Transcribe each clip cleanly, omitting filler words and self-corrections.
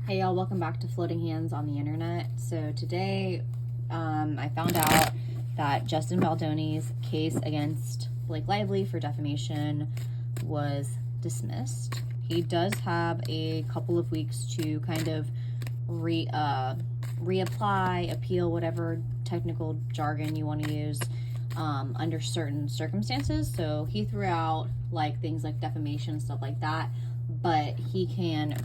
Hey y'all, welcome back to Floating Hands on the Internet. So today I found out that Justin Baldoni's case against Blake Lively for defamation was dismissed. He does have a couple of weeks to kind of reapply, appeal, whatever technical jargon you want to use, under certain circumstances. So he threw out like things like defamation and stuff like that, but he can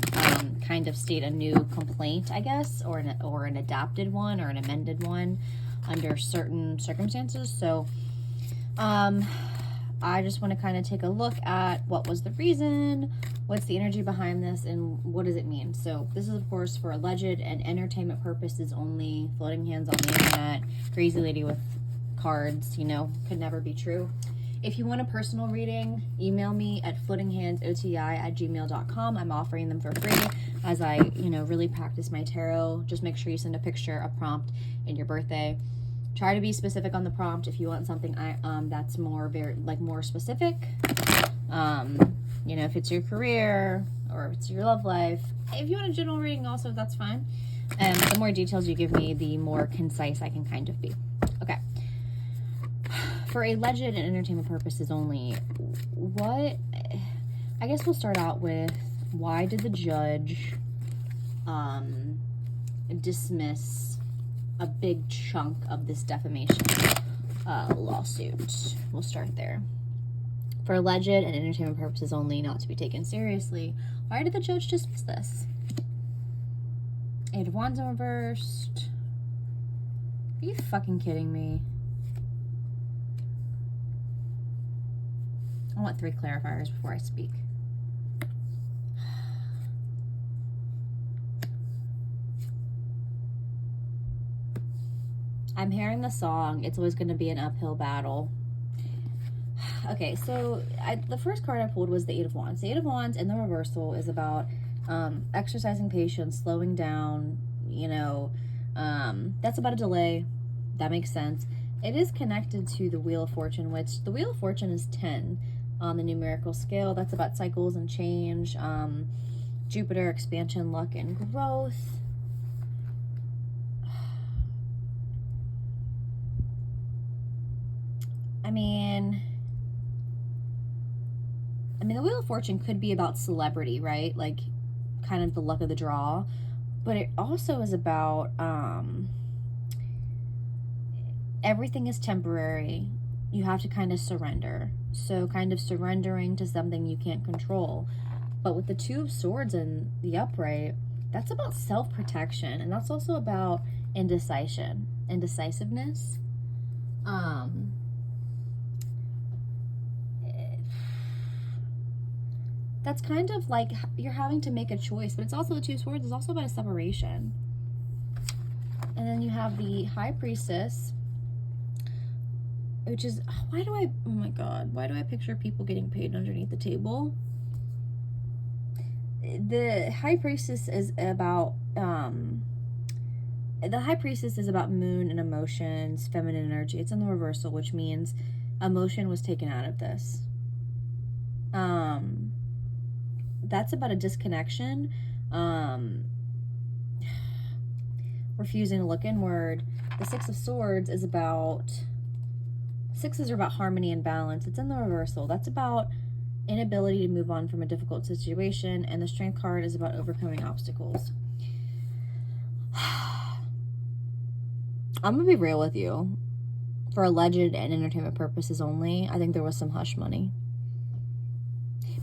kind of state a new complaint, I guess, or an adapted one or an amended one under certain circumstances. So I just want to kind of take a look at what was the reason, what's the energy behind this, and what does it mean. So this is, of course, for alleged and entertainment purposes only. Floating hands on the internet. Crazy lady with cards, could never be true. If you want a personal reading, email me at floatinghandsoti@gmail.com. I'm offering them for free as I, really practice my tarot. Just make sure you send a picture, a prompt, and your birthday. Try to be specific on the prompt if you want something that's more specific. If it's your career or if it's your love life. If you want a general reading also, that's fine. And the more details you give me, the more concise I can kind of be. Okay. For alleged and entertainment purposes only, I guess we'll start out with, why did the judge dismiss a big chunk of this defamation lawsuit? We'll start there. For alleged and entertainment purposes only, not to be taken seriously, why did the judge dismiss this? Eight of Wands in reversed. Are you fucking kidding me? I want 3 clarifiers before I speak. I'm hearing the song, It's Always Going to Be an Uphill Battle. Okay, so the first card I pulled was the Eight of Wands. The Eight of Wands in the reversal is about exercising patience, slowing down, that's about a delay. That makes sense. It is connected to the Wheel of Fortune, which the Wheel of Fortune is 10 on the numerical scale. That's about cycles and change, Jupiter, expansion, luck, and growth. I mean, the Wheel of Fortune could be about celebrity, right? Like, kind of the luck of the draw. But it also is about everything is temporary. You have to kind of surrender. So kind of surrendering to something you can't control. But with the Two of Swords in the upright, that's about self-protection. And that's also about indecisiveness. That's kind of like you're having to make a choice, but it's also the Two of Swords is also about a separation. And then you have the High Priestess, which is, oh my God, why do I picture people getting paid underneath the table? The High Priestess is about, moon and emotions, feminine energy. It's in the reversal, which means emotion was taken out of this. That's about a disconnection, refusing to look inward. The Six of Swords is about, sixes are about harmony and balance. It's in the reversal. That's about inability to move on from a difficult situation, and the Strength card is about overcoming obstacles. I'm gonna be real with you. For alleged and entertainment purposes only, I think there was some hush money.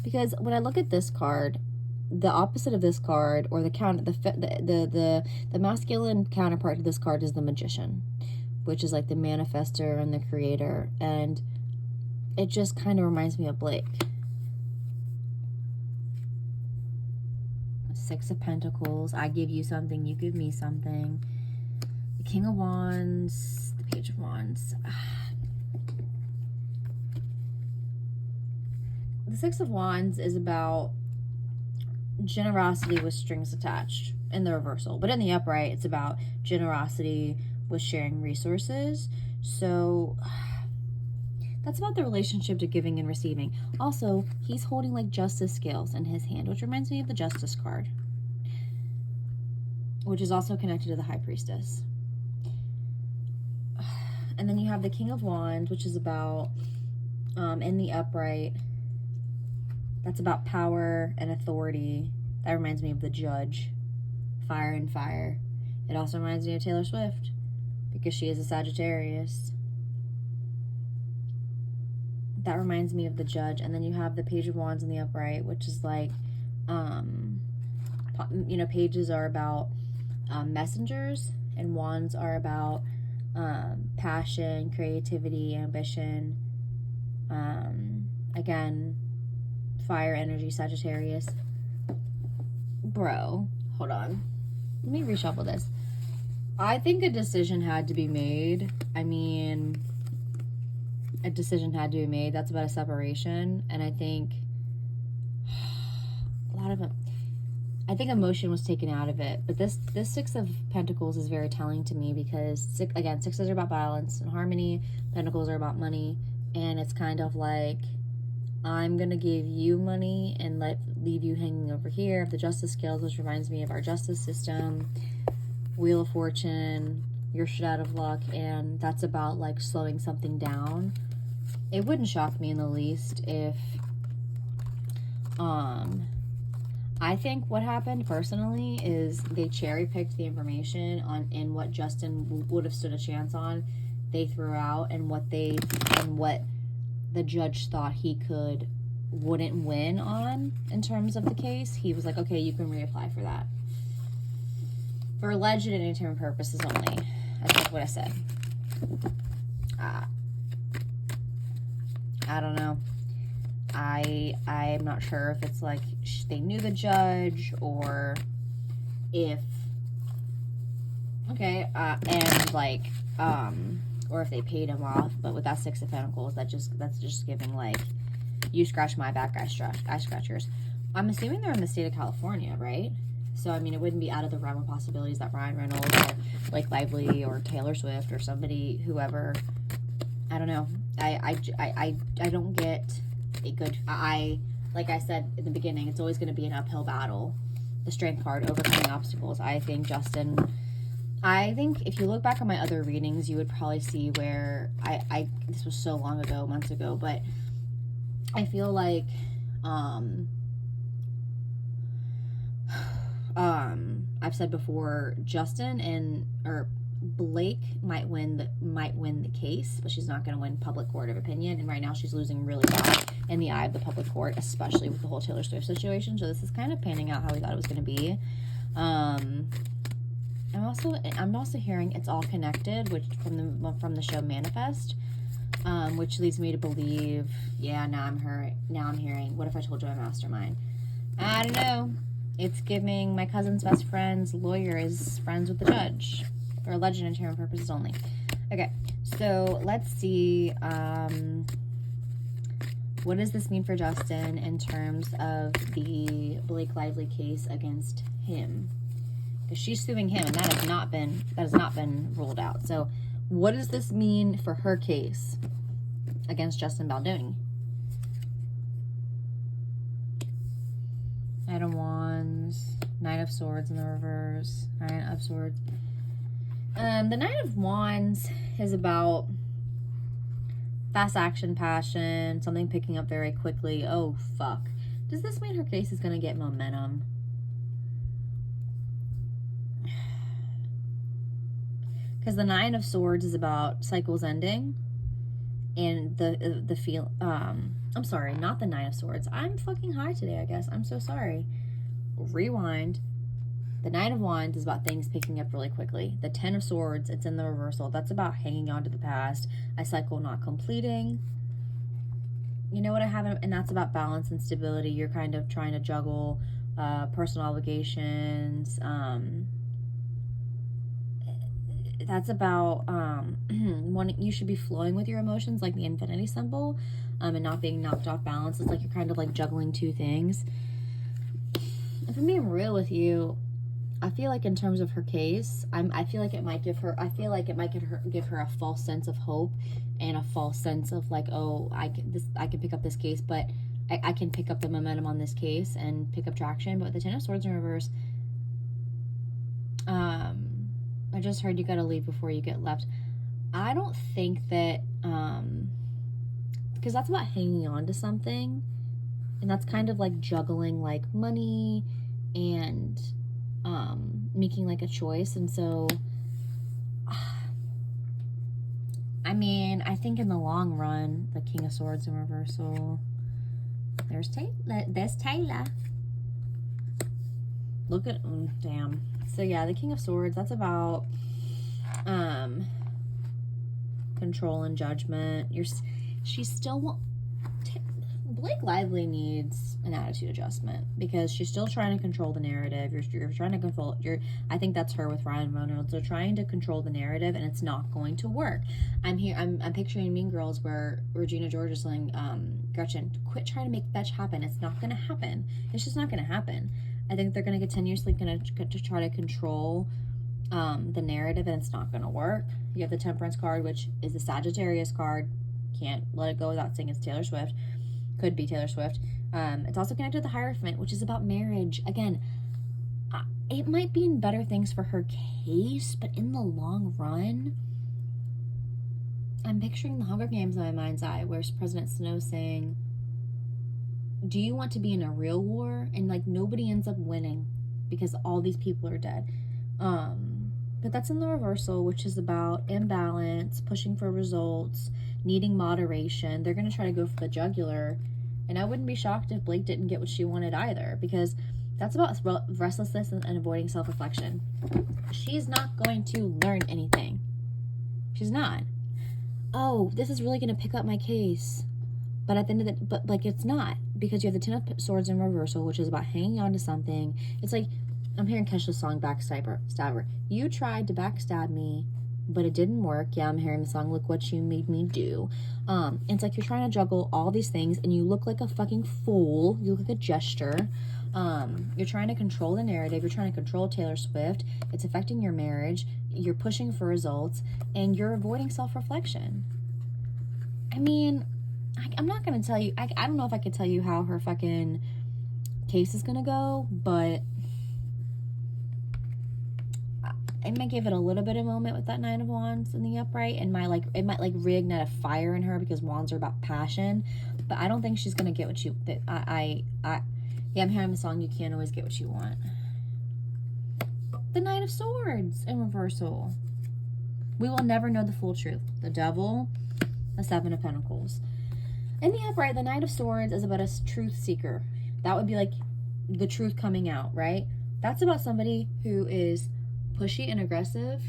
Because when I look at this card, the opposite of this card, or the masculine counterpart to this card is the Magician, which is like the manifester and the creator, and it just kind of reminds me of Blake. Six of Pentacles, I give you something, you give me something. The King of Wands, the Page of Wands. The Six of Wands is about generosity with strings attached in the reversal, but in the upright, it's about generosity with sharing resources. So that's about the relationship to giving and receiving. Also, he's holding like justice scales in his hand, which reminds me of the Justice card. which is also connected to the High Priestess. And then you have the King of Wands, which is about, in the upright, that's about power and authority. That reminds me of the Judge, fire and fire. It also reminds me of Taylor Swift, because she is a Sagittarius. That reminds me of the Judge. And then you have the Page of Wands in the upright, which is like, pages are about messengers, and wands are about passion, creativity, ambition. Again, fire energy, Sagittarius. Bro, hold on. Let me reshuffle this. I think a decision had to be made. I mean, a decision had to be made. That's about a separation. And I think I think emotion was taken out of it. But this Six of Pentacles is very telling to me, because, sixes are about balance and harmony. Pentacles are about money. And it's kind of like, I'm going to give you money and leave you hanging over here. The Justice Scales, which reminds me of our justice system. Wheel of Fortune, you're shit out of luck. And that's about like slowing something down. It wouldn't shock me in the least if, I think what happened personally is they cherry-picked the information in what Justin would have stood a chance on. They threw out, and what the judge thought he wouldn't win on in terms of the case. He was like, okay, you can reapply for that. For alleged and interim purposes only. That's what I said. I don't know. I'm not sure if it's like they knew the judge, or if or if they paid him off. But with that Six of Pentacles, that's just giving like, you scratch my back, I scratch yours. I'm assuming they're in the state of California, right? So I mean, it wouldn't be out of the realm of possibilities that Ryan Reynolds or Blake Lively or Taylor Swift or somebody, whoever, I don't know. I don't get a good, like I said in the beginning, it's always going to be an uphill battle. The Strength card, overcoming obstacles. I think if you look back on my other readings, you would probably see where this was so long ago, months ago, but I feel like, I've said before, Blake might win the case, but she's not going to win public court of opinion. And right now she's losing really bad in the eye of the public court, especially with the whole Taylor Swift situation. So this is kind of panning out how we thought it was going to be. I'm also hearing it's all connected, which from the show Manifest, which leads me to believe, now I'm hearing, what if I told you I'm a mastermind? I don't know. It's giving my cousin's best friend's lawyer is friends with the judge. For alleged and interim purposes only. Okay, so let's see. What does this mean for Justin in terms of the Blake Lively case against him? Because she's suing him, and that has not been ruled out. So, what does this mean for her case against Justin Baldoni? Knight of Wands, Knight of Swords in the reverse, Nine of Swords. The Knight of Wands is about fast action, passion, something picking up very quickly. Oh, fuck. Does this mean her case is going to get momentum? Because the Nine of Swords is about cycles ending. And I'm sorry, not the Nine of Swords. I'm fucking high today, I guess. I'm so sorry. Rewind. The Knight of Wands is about things picking up really quickly. The Ten of Swords, it's in the reversal. That's about hanging on to the past. A cycle not completing. You know what I have? And that's about balance and stability. You're kind of trying to juggle personal obligations. That's about you should be flowing with your emotions, like the infinity symbol, and not being knocked off balance. It's like you're kind of like juggling two things. If I'm being real with you, I feel like in terms of her case, I feel like it might give her a false sense of hope and a false sense of like, oh, I can pick up this case, but I can pick up the momentum on this case and pick up traction. But with the Ten of Swords in reverse, I just heard you gotta leave before you get left. I don't think that, because that's about hanging on to something, and that's kind of like juggling like money and making like a choice. And so I mean, I think in the long run, the King of Swords in reversal. There's Taylor. Look at, damn. So yeah, the King of Swords, that's about control and judgment. She's still, Blake Lively needs an attitude adjustment because she's still trying to control the narrative. You're trying to control, I think that's her with Ryan Reynolds. They're trying to control the narrative, and it's not going to work. I'm picturing Mean Girls where Regina George is saying, Gretchen, quit trying to make fetch happen. It's not going to happen. It's just not going to happen. I think they're going to continuously to try to control the narrative, and it's not going to work. You have the Temperance card, which is the Sagittarius card. Can't let it go without saying it's Taylor Swift. Could be Taylor Swift. It's also connected to the Hierophant, which is about marriage. Again, it might be in better things for her case, but in the long run, I'm picturing the Hunger Games in my mind's eye, where President Snow saying, do you want to be in a real war? And like nobody ends up winning because all these people are dead. But that's in the reversal, which is about imbalance, pushing for results, needing moderation. They're going to try to go for the jugular. And I wouldn't be shocked if Blake didn't get what she wanted either, because that's about restlessness and avoiding self-reflection. She's not going to learn anything. She's not. Oh, this is really going to pick up my case. But at the end of but like it's not, because you have the Ten of Swords in reversal, which is about hanging on to something. It's like, I'm hearing Kesha's song Backstabber. You tried to backstab me, but it didn't work. Yeah, I'm hearing the song Look What You Made Me Do. It's like you're trying to juggle all these things, and you look like a fucking fool. You look like a jester. You're trying to control the narrative. You're trying to control Taylor Swift. It's affecting your marriage. You're pushing for results, and you're avoiding self-reflection. I mean, I'm not going to tell you. I don't know if I could tell you how her fucking case is going to go, but I might give it a little bit of moment with that Nine of Wands in the upright, and it might reignite a fire in her, because wands are about passion. But I don't think she's gonna get what you. Yeah, I'm hearing the song. You can't always get what you want. The Knight of Swords in reversal. We will never know the full truth. The Devil, the Seven of Pentacles. In the upright, the Knight of Swords is about a truth seeker. That would be like the truth coming out, right? That's about somebody who is pushy and aggressive.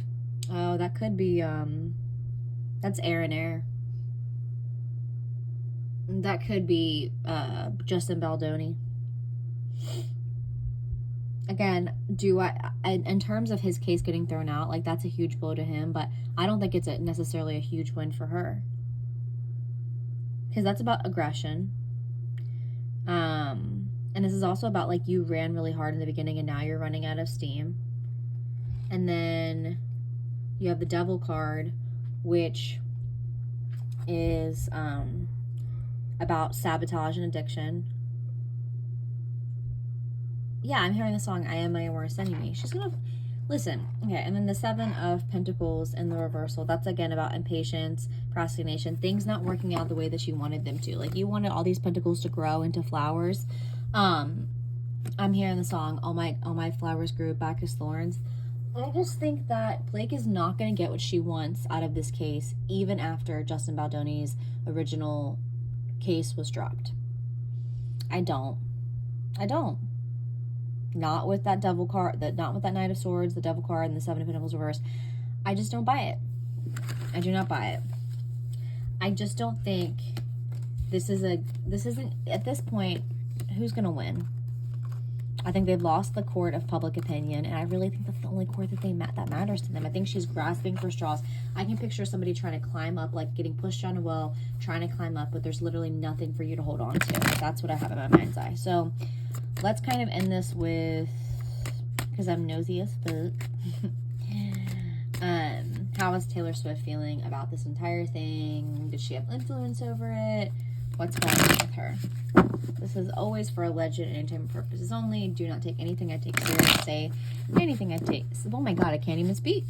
Oh, that could be, that's air and air. That could be, Justin Baldoni. Again, in terms of his case getting thrown out, like that's a huge blow to him, but I don't think it's necessarily a huge win for her. Because that's about aggression. And this is also about like you ran really hard in the beginning and now you're running out of steam. And then you have the Devil card, which is about sabotage and addiction. Yeah, I'm hearing the song I Am My Worst Enemy. She's gonna listen. Okay, and then the Seven of Pentacles in the reversal. That's again about impatience, procrastination, things not working out the way that you wanted them to. Like you wanted all these pentacles to grow into flowers. I'm hearing the song All My Flowers Grew Back as Thorns. I just think that Blake is not going to get what she wants out of this case, even after Justin Baldoni's original case was dropped. I don't. Not with that Devil card, not with that Knight of Swords, the Devil card, and the Seven of Pentacles reversed. I just don't buy it. I do not buy it. I just don't think this isn't, at this point, who's going to win? I think they've lost the court of public opinion, and I really think that's the only court that matters to them. I think she's grasping for straws. I can picture somebody trying to climb up, like getting pushed down a well, trying to climb up, but there's literally nothing for you to hold on to. That's what I have in my mind's eye. So let's kind of end this with, because I'm nosy as fuck. How is Taylor Swift feeling about this entire thing? Did she have influence over it? What's going on with her? This is always for alleged and entertainment purposes only. Do not take anything I take seriously. Say anything I take. Oh my god, I can't even speak.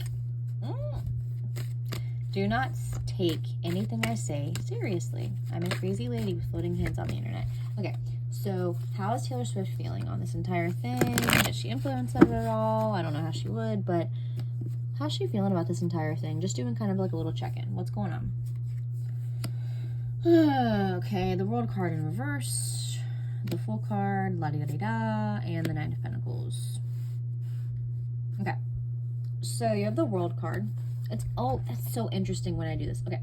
Do not take anything I say seriously. I'm a crazy lady with floating heads on the internet. Okay, so how is Taylor Swift feeling on this entire thing? Is she influenced it at all? I don't know how she would, but how's she feeling about this entire thing? Just doing kind of like a little check-in. What's going on? Okay, the World card in reverse, the Fool card, la-di-da-di-da, and the Nine of Pentacles. Okay, so you have the World card. That's so interesting when I do this. Okay,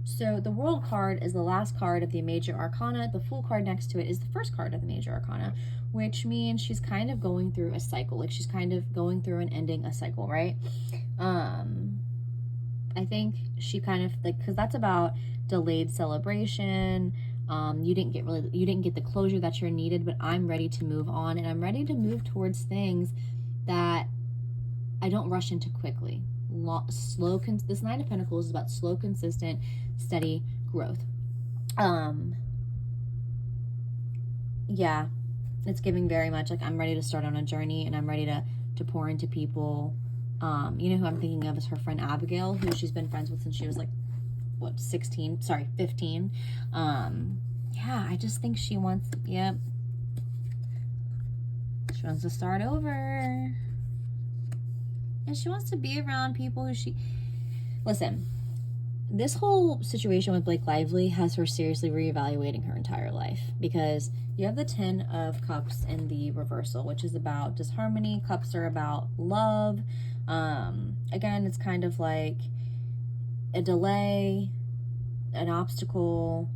so the World card is the last card of the Major Arcana. The Fool card next to it is the first card of the Major Arcana, which means she's kind of going through a cycle. Like, she's kind of going through and ending a cycle, right? I think she kind of, like, because that's about delayed celebration. You didn't get the closure that you needed, but I'm ready to move on, and I'm ready to move towards things that I don't rush into quickly. This Nine of Pentacles is about slow, consistent, steady growth. Yeah, it's giving very much like I'm ready to start on a journey, and I'm ready to pour into people. You know who I'm thinking of is her friend Abigail, who she's been friends with since she was like, what, 15. Yeah, I just think she wants, she wants to start over. And she wants to be around people who listen, this whole situation with Blake Lively has her seriously reevaluating her entire life, because you have the 10 of Cups in the reversal, which is about disharmony. Cups are about love. Again, it's kind of like a delay, an obstacle.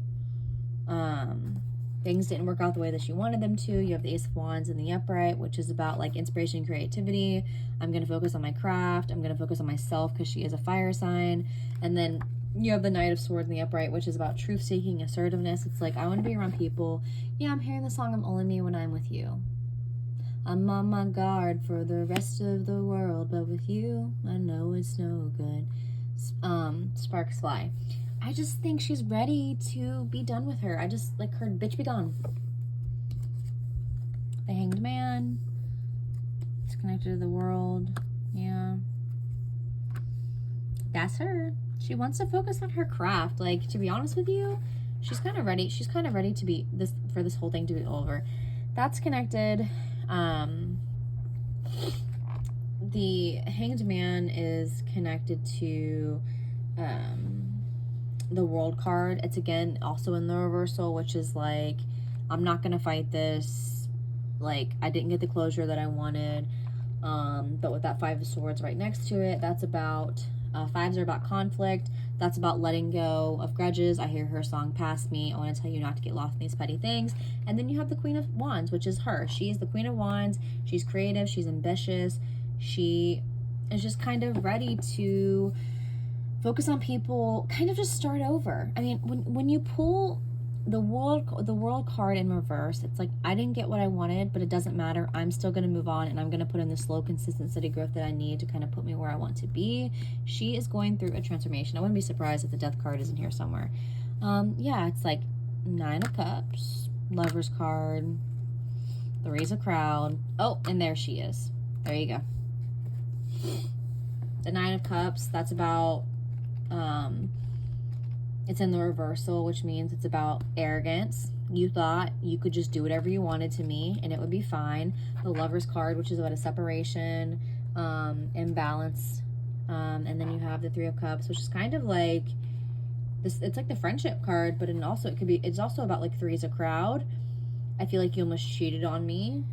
Things didn't work out the way that she wanted them to. You have the Ace of Wands in the upright, which is about like inspiration and creativity. I'm going to focus on my craft. I'm going to focus on myself because she is a fire sign. And then you have the Knight of Swords in the upright, which is about truth-seeking, assertiveness. It's like, I want to be around people. Yeah, I'm hearing the song, I'm Only Me When I'm With You. I'm on my guard for the rest of the world, but with you, I know it's no good. Sparks fly. I just think she's ready to be done with her. I just, like, her bitch be gone. The Hanged Man. It's connected to the world. Yeah. That's her. She wants to focus on her craft. Like, to be honest with you, she's kind of ready. She's kind of ready to be for this whole thing to be over. That's connected. The Hanged Man is connected to the World card. It's again also in the reversal, which is like, I'm not gonna fight this. Like, I didn't get the closure that I wanted. But with that Five of Swords right next to it, that's about fives are about conflict. That's about letting go of grudges. I hear her song Past Me. I want to tell you not to get lost in these petty things. And then you have the Queen of Wands, which is her. She's the Queen of Wands. She's creative. She's ambitious. She is just kind of ready to focus on people, kind of just start over. I mean, when you pull the world card in reverse, it's like, I didn't get what I wanted, but it doesn't matter. I'm still going to move on, and I'm going to put in the slow, consistent, steady growth that I need to kind of put me where I want to be. She is going through a transformation. I wouldn't be surprised if the Death card isn't here somewhere. Yeah, it's like Nine of Cups, Lover's card, the Raise a Crowd. Oh, and there she is. There you go. The Nine of Cups, that's about it's in the reversal, which means it's about arrogance. You thought you could just do whatever you wanted to me and it would be fine. The Lover's card, which is about a separation, imbalance. And then you have the Three of Cups, which is kind of like this. It's like the friendship card, but it's also about like three's a crowd. I feel like you almost cheated on me,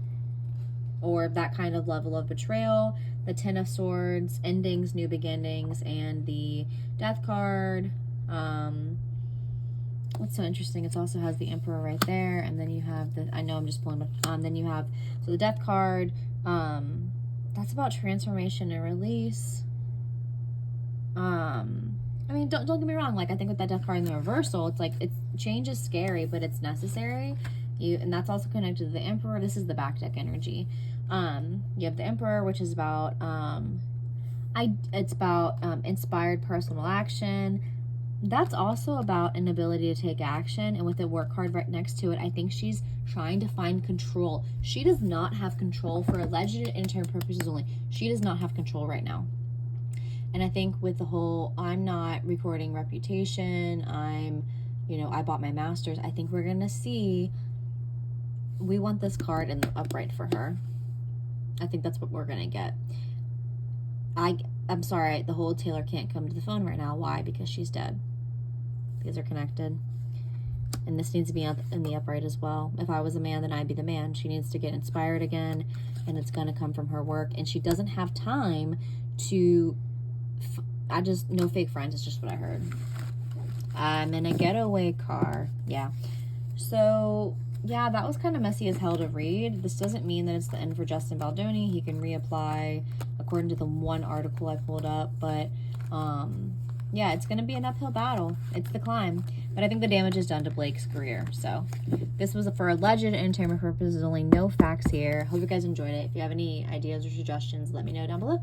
or that kind of level of betrayal. The Ten of Swords, endings, new beginnings, and the Death card. What's so interesting, it also has the Emperor right there, and then you have I know I'm just pulling, but then you have, so the Death card, that's about transformation and release. I mean, don't get me wrong, like, I think with that Death card in the reversal, it's like, change is scary, but it's necessary. And that's also connected to the Emperor. This is the back deck energy. You have the Emperor, which is about it's about inspired personal action. That's also about an ability to take action. And with the Work card right next to it, I think she's trying to find control. She does not have control, for alleged and intern purposes only. She does not have control right now. And I think with the whole, I'm not recording reputation, I bought my master's, I think we're going to see, we want this card in the upright for her. I think that's what we're going to get. I'm sorry, the whole Taylor can't come to the phone right now. Why? Because she's dead. These are connected. And this needs to be in the upright as well. If I was a man, then I'd be the man. She needs to get inspired again, and it's going to come from her work. And she doesn't have time to... no fake friends. It's just what I heard. I'm in a getaway car. Yeah. So, yeah, that was kind of messy as hell to read. This doesn't mean that it's the end for Justin Baldoni. He can reapply according to the one article I pulled up. But, yeah, it's going to be an uphill battle. It's the climb. But I think the damage is done to Blake's career. So this was for alleged entertainment purposes only. No facts here. Hope you guys enjoyed it. If you have any ideas or suggestions, let me know down below.